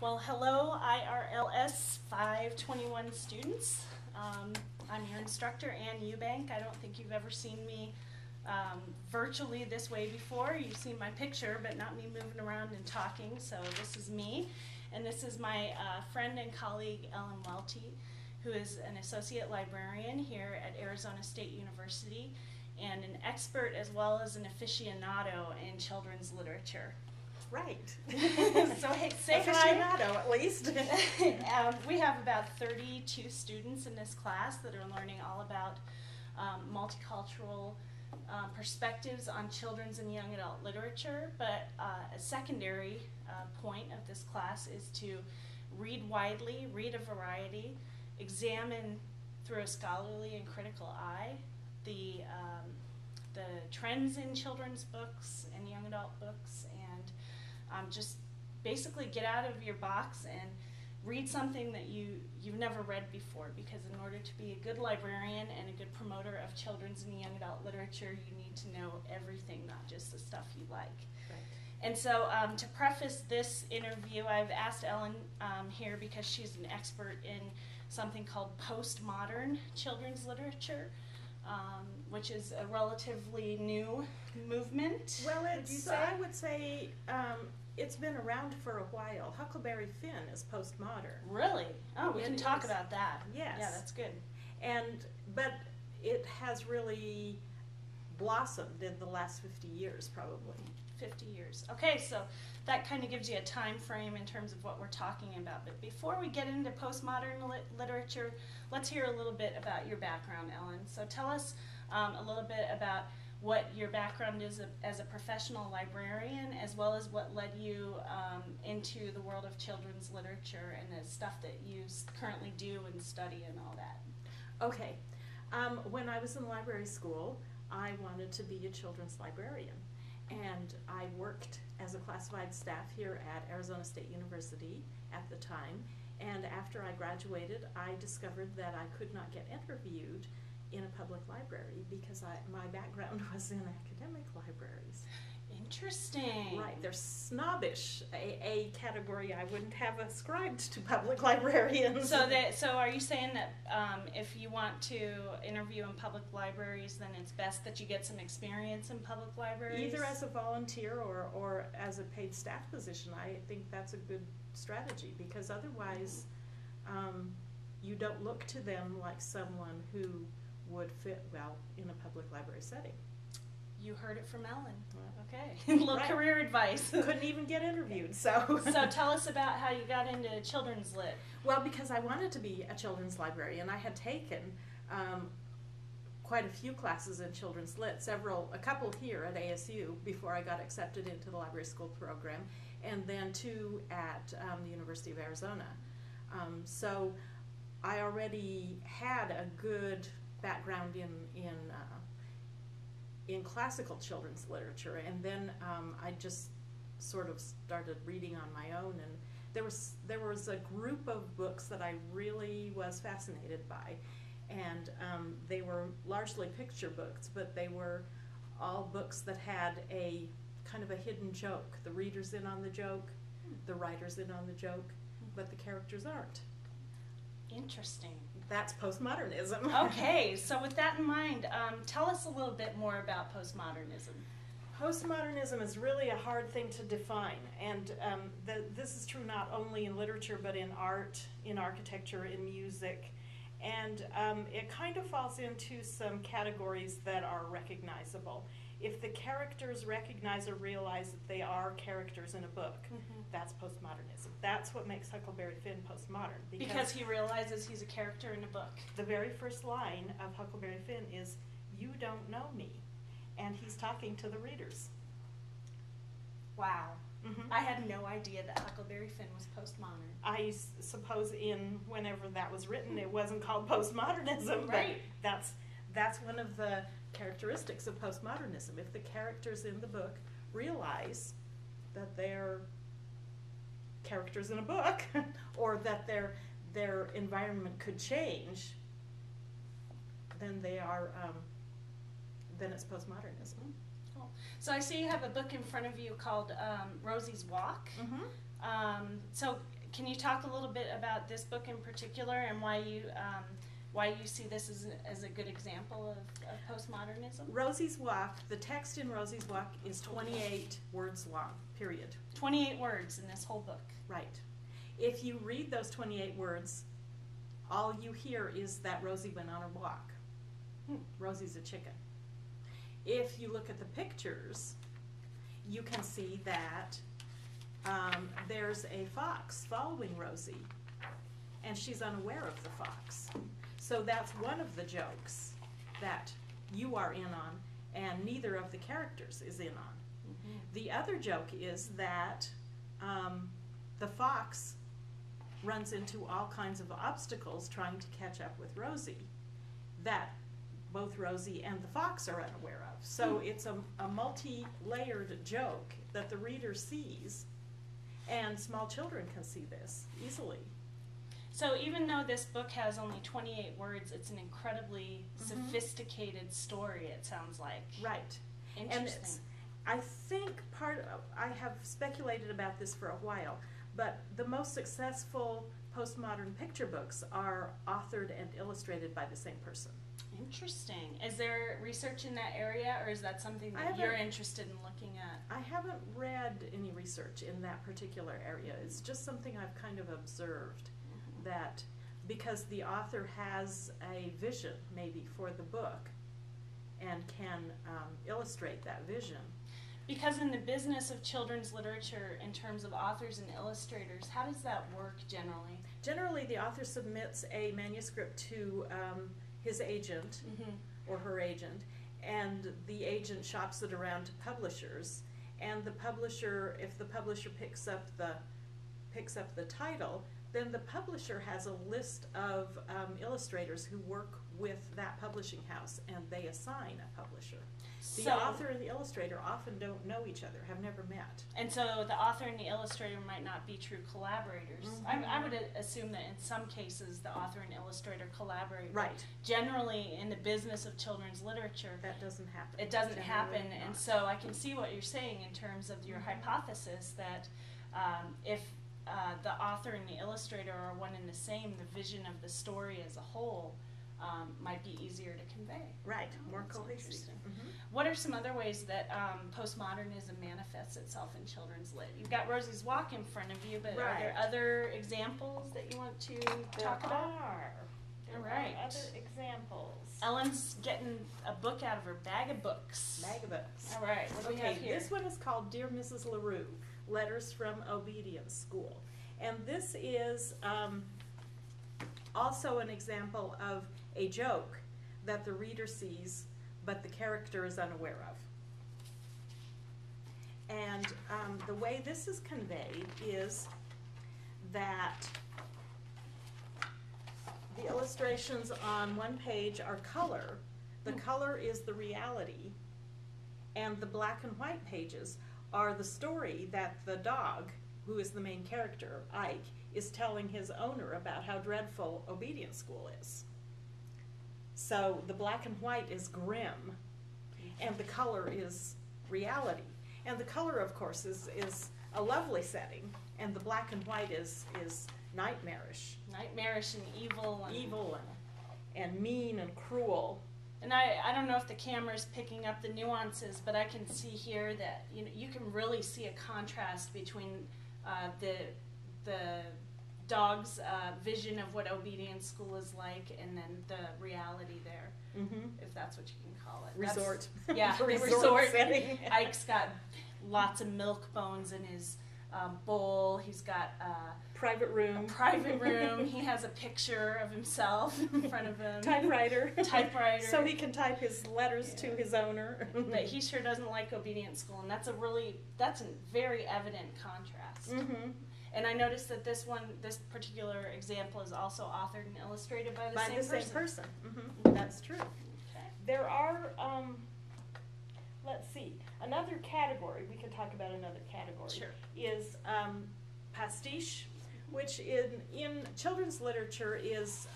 Well, hello, IRLS 521 students. I'm your instructor, Ann Eubank. I don't think you've ever seen me virtually this way before. You've seen my picture, but not me moving around and talking, so this is me. And this is my friend and colleague, Ellen Welty, who is an associate librarian here at Arizona State University and an expert as well as an aficionado in children's literature. Right. So hey, say hi. Aficionado, at least. We have about 32 students in this class that are learning all about multicultural perspectives on children's and young adult literature, but a secondary point of this class is to read widely, read a variety, examine through a scholarly and critical eye the trends in children's books and young adult books, and just basically get out of your box and read something that you've never read before, because in order to be a good librarian and a good promoter of children's and young adult literature, you need to know everything, not just the stuff you like. Right. And so to preface this interview, I've asked Ellen here because she's an expert in something called postmodern children's literature, which is a relatively new movement. Well, I would say it's been around for a while. Huckleberry Finn is postmodern. Really? Oh, we can talk is. about that. Yes. Yeah, that's good. But it has really blossomed in the last 50 years, probably. 50 years. Okay, so that kind of gives you a time frame in terms of what we're talking about. But before we get into postmodern literature, let's hear a little bit about your background, Ellen. So tell us a little bit about what your background is as a professional librarian, as well as what led you into the world of children's literature and the stuff that you currently do and study and all that. Okay. When I was in library school, I wanted to be a children's librarian. And I worked as a classified staff here at Arizona State University at the time. And after I graduated, I discovered that I could not get interviewed in a public library because my background was in academic libraries. Interesting. Right, they're snobbish, a category I wouldn't have ascribed to public librarians. So are you saying that if you want to interview in public libraries, then it's best that you get some experience in public libraries? Either as a volunteer or as a paid staff position. I think that's a good strategy, because otherwise you don't look to them like someone who would fit well in a public library setting. You heard it from Ellen. Okay. A little Right. career advice. Couldn't even get interviewed, so. So tell us about how you got into children's lit. Well, because I wanted to be a children's librarian. I had taken quite a few classes in children's lit, a couple here at ASU before I got accepted into the library school program, and then 2 at the University of Arizona. So I already had a good background in classical children's literature, and then I just sort of started reading on my own, and there was a group of books that I really was fascinated by, and they were largely picture books, but they were all books that had a kind of a hidden joke. The reader's in on the joke, the writer's in on the joke, but the characters aren't. Interesting. That's postmodernism. Okay, so with that in mind, tell us a little bit more about postmodernism. Postmodernism is really a hard thing to define, and this is true not only in literature but in art, in architecture, in music, and it kind of falls into some categories that are recognizable. If the characters recognize or realize that they are characters in a book, that's postmodernism. That's what makes Huckleberry Finn postmodern. Because he realizes he's a character in a book. The very first line of Huckleberry Finn is, "You don't know me," and he's talking to the readers. Wow. I had no idea that Huckleberry Finn was postmodern. I suppose whenever that was written, it wasn't called postmodernism, Right. but that's one of the characteristics of postmodernism. If the characters in the book realize that they're characters in a book, or that their environment could change, then then it's postmodernism. Cool. So I see you have a book in front of you called Rosie's Walk. So can you talk a little bit about this book in particular and why you see this as a good example of postmodernism? Rosie's Walk, the text in Rosie's Walk is 28 words long, period. 28 words in this whole book. Right. If you read those 28 words, all you hear is that Rosie went on her walk. Rosie's a chicken. If you look at the pictures, you can see that there's a fox following Rosie, and she's unaware of the fox. So that's one of the jokes that you are in on, and neither of the characters is in on. Mm-hmm. The other joke is that the fox runs into all kinds of obstacles trying to catch up with Rosie that both Rosie and the fox are unaware of. So it's a multi-layered joke that the reader sees, and small children can see this easily. So even though this book has only 28 words, it's an incredibly sophisticated story, it sounds like. Right. Interesting. And I think I have speculated about this for a while, but the most successful postmodern picture books are authored and illustrated by the same person. Interesting. Is there research in that area, or is that something that you're interested in looking at? I haven't read any research in that particular area. It's just something I've kind of observed, that because the author has a vision maybe for the book and can illustrate that vision. Because in the business of children's literature, in terms of authors and illustrators, how does that work generally? Generally, the author submits a manuscript to his agent or her agent, and the agent shops it around to publishers, and the publisher, if the publisher picks up the title, then the publisher has a list of illustrators who work with that publishing house, and they assign a publisher. The author and the illustrator often don't know each other, have never met. And so the author and the illustrator might not be true collaborators. I would assume that in some cases the author and illustrator collaborate. Right. Generally, in the business of children's literature, that doesn't happen. It doesn't happen, not. And so I can see what you're saying in terms of your hypothesis that if the author and the illustrator are one and the same, the vision of the story as a whole might be easier to convey. Right, more That's cohesive. interesting. What are some other ways that postmodernism manifests itself in children's lit? You've got Rosie's Walk in front of you, but are there other examples that you want to talk about? There All right. are other examples. Ellen's getting a book out of her bag of books. Bag of books. All right, what do we have here? This one is called Dear Mrs. LaRue, Letters from Obedience School. And this is also an example of a joke that the reader sees, but the character is unaware of. And the way this is conveyed is that the illustrations on one page are color. The color is the reality, and the black and white pages are the story that the dog, who is the main character, Ike, is telling his owner about how dreadful obedience school is. So the black and white is grim, and the color is reality. And the color, of course, is a lovely setting, and the black and white is nightmarish. Nightmarish and evil. Evil and mean and cruel. And I don't know if the camera's picking up the nuances, but I can see here that you can really see a contrast between the dog's vision of what obedience school is like, and then the reality there, if that's what you can call it. Resort. Yeah, the resort setting. Ike's got lots of milk bones in his bowl. He's got private room. a private room. He has a picture of himself in front of him. Typewriter. So he can type his letters to his owner. But he sure doesn't like obedience school, and that's a very evident contrast. And I noticed that this particular example is also authored and illustrated by the same person. That's true. Okay. There are, let's see, another category, we can talk about another category, Sure. is pastiche, which in children's literature is